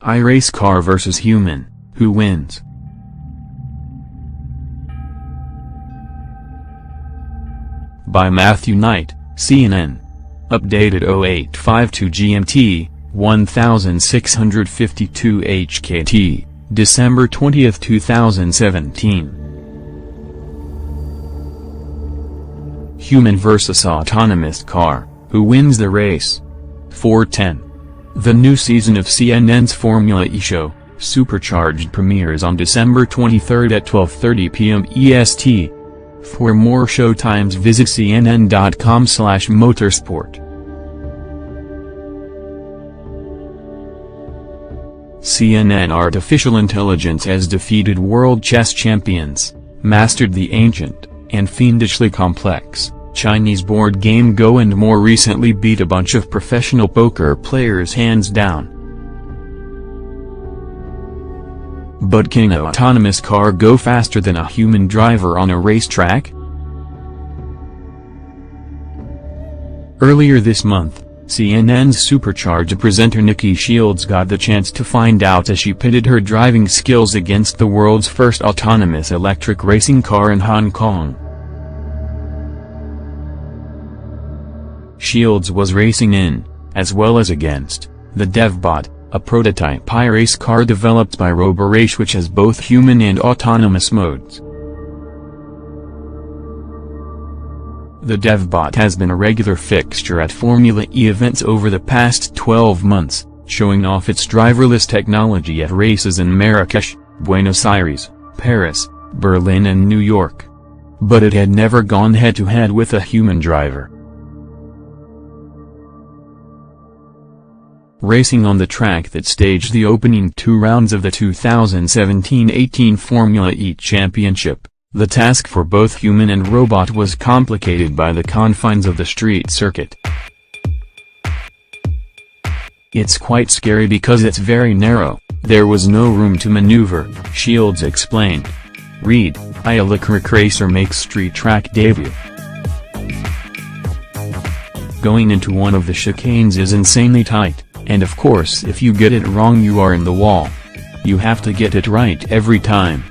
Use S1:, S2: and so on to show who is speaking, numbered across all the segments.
S1: iRace car vs human, who wins? By Matthew Knight, CNN. Updated 0852 GMT, 1652 HKT, December 20, 2017. Human vs autonomous car, who wins the race? 4:10. The new season of CNN's Formula E show, Supercharged, premieres on December 23 at 12:30 p.m. EST. For more showtimes visit cnn.com/motorsport. CNN Artificial intelligence has defeated world chess champions, mastered the ancient, and fiendishly complex, Chinese board game Go, and more recently beat a bunch of professional poker players hands down. But can an autonomous car go faster than a human driver on a racetrack? Earlier this month, CNN's Supercharged presenter Nikki Shields got the chance to find out as she pitted her driving skills against the world's first autonomous electric racing car in Hong Kong. Shields was racing in, as well as against, the DevBot, a prototype iRace car developed by Roberace which has both human and autonomous modes. The DevBot has been a regular fixture at Formula E events over the past 12 months, showing off its driverless technology at races in Marrakesh, Buenos Aires, Paris, Berlin and New York. But it had never gone head-to-head with a human driver. Racing on the track that staged the opening 2 rounds of the 2017-18 Formula E Championship, the task for both human and robot was complicated by the confines of the street circuit. It's quite scary because it's very narrow, there was no room to maneuver, Shields explained. Read, a Leclerc racer makes street track debut. Going into one of the chicanes is insanely tight. And of course if you get it wrong you are in the wall. You have to get it right every time.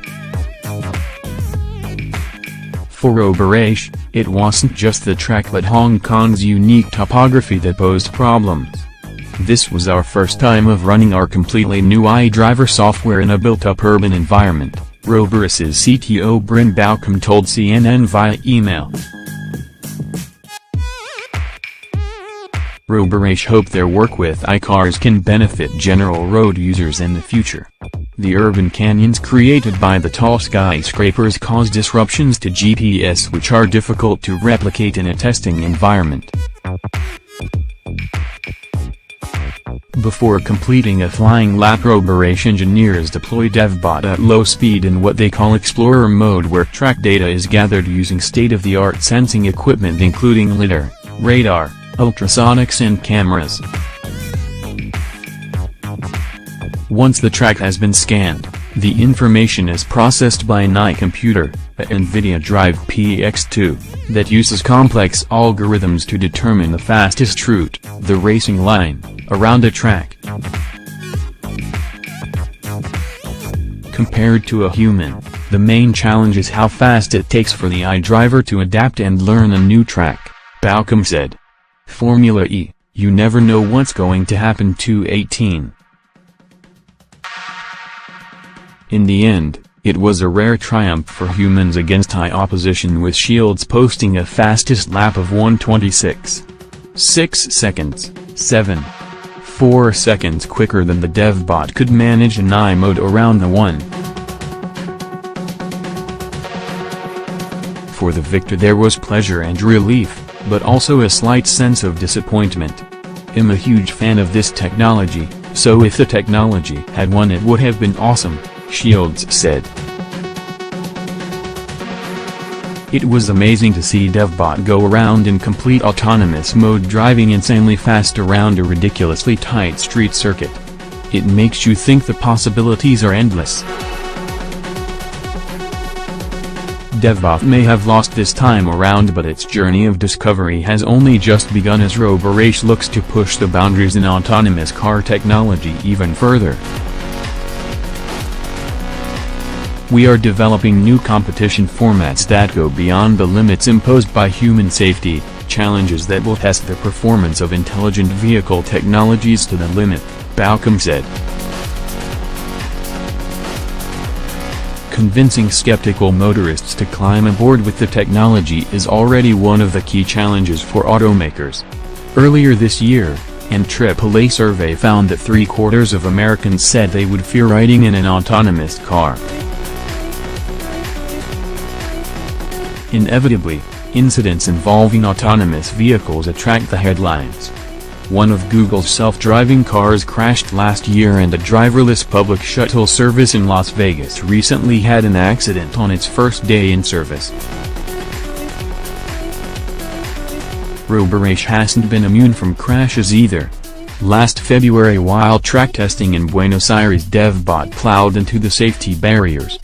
S1: For Roberace, it wasn't just the track but Hong Kong's unique topography that posed problems. This was our first time of running our completely new iDriver software in a built-up urban environment, Roberace's CTO Bryn Baucom told CNN via email. Roberace hope their work with iCars can benefit general road users in the future. The urban canyons created by the tall skyscrapers cause disruptions to GPS which are difficult to replicate in a testing environment. Before completing a flying lap, Roberace engineers deploy DevBot at low speed in what they call Explorer mode, where track data is gathered using state-of-the-art sensing equipment including lidar, radar, ultrasonics and cameras. Once the track has been scanned, the information is processed by an iComputer, a NVIDIA Drive PX2, that uses complex algorithms to determine the fastest route, the racing line, around a track. Compared to a human, the main challenge is how fast it takes for the iDriver to adapt and learn a new track, Baucom said. Formula E, you never know what's going to happen. 2:18. In the end, it was a rare triumph for humans against high opposition, with Shields posting a fastest lap of 1:26.6 seconds, 7.4 seconds quicker than the DevBot could manage in I mode around the 1. For the victor there was pleasure and relief, but also a slight sense of disappointment. I'm a huge fan of this technology, so if the technology had won it would have been awesome, Shields said. It was amazing to see DevBot go around in complete autonomous mode, driving insanely fast around a ridiculously tight street circuit. It makes you think the possibilities are endless. DevBot may have lost this time around, but its journey of discovery has only just begun as Roborace looks to push the boundaries in autonomous car technology even further. We are developing new competition formats that go beyond the limits imposed by human safety, challenges that will test the performance of intelligent vehicle technologies to the limit, Baucom said. Convincing skeptical motorists to climb aboard with the technology is already one of the key challenges for automakers. Earlier this year, an AAA survey found that 3/4 of Americans said they would fear riding in an autonomous car. Inevitably, incidents involving autonomous vehicles attract the headlines. One of Google's self-driving cars crashed last year, and a driverless public shuttle service in Las Vegas recently had an accident on its first day in service. Roborace hasn't been immune from crashes either. Last February, while track testing in Buenos Aires, DevBot plowed into the safety barriers.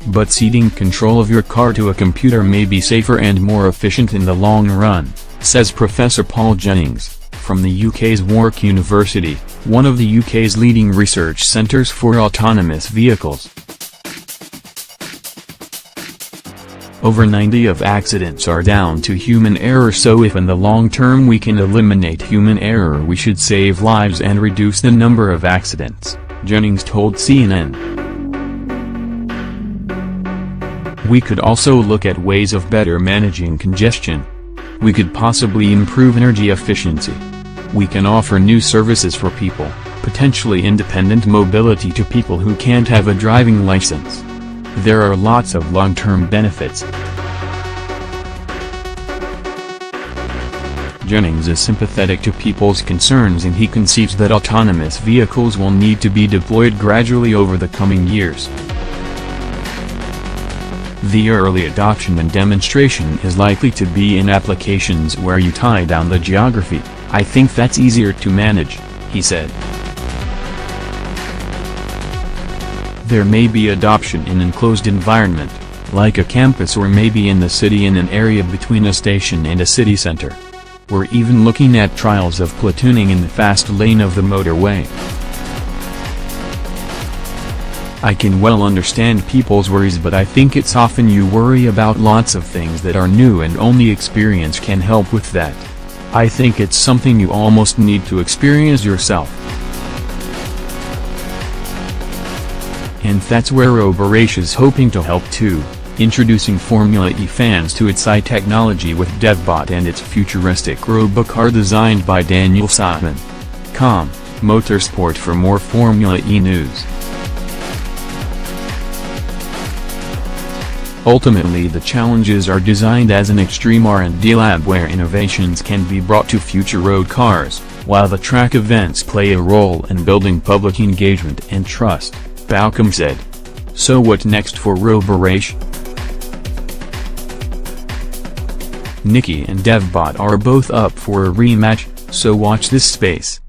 S1: But ceding control of your car to a computer may be safer and more efficient in the long run, says Professor Paul Jennings, from the UK's Warwick University, one of the UK's leading research centres for autonomous vehicles. Over 90% of accidents are down to human error, so if in the long term we can eliminate human error, we should save lives and reduce the number of accidents, Jennings told CNN. We could also look at ways of better managing congestion. We could possibly improve energy efficiency. We can offer new services for people, potentially independent mobility to people who can't have a driving license. There are lots of long-term benefits. Jennings is sympathetic to people's concerns, and he conceives that autonomous vehicles will need to be deployed gradually over the coming years. The early adoption and demonstration is likely to be in applications where you tie down the geography. I think that's easier to manage, he said. There may be adoption in enclosed environment, like a campus, or maybe in the city in an area between a station and a city center. We're even looking at trials of platooning in the fast lane of the motorway. I can well understand people's worries, but I think it's often you worry about lots of things that are new, and only experience can help with that. I think it's something you almost need to experience yourself. And that's where Roborace is hoping to help too, introducing Formula E fans to its technology with DevBot and its futuristic robocar designed by Daniel Sutman. Motorsport for more Formula E news. Ultimately, the challenges are designed as an extreme R&D lab where innovations can be brought to future road cars, while the track events play a role in building public engagement and trust, Baucom said. So what next for Roborace? Nikki and DevBot are both up for a rematch, so watch this space.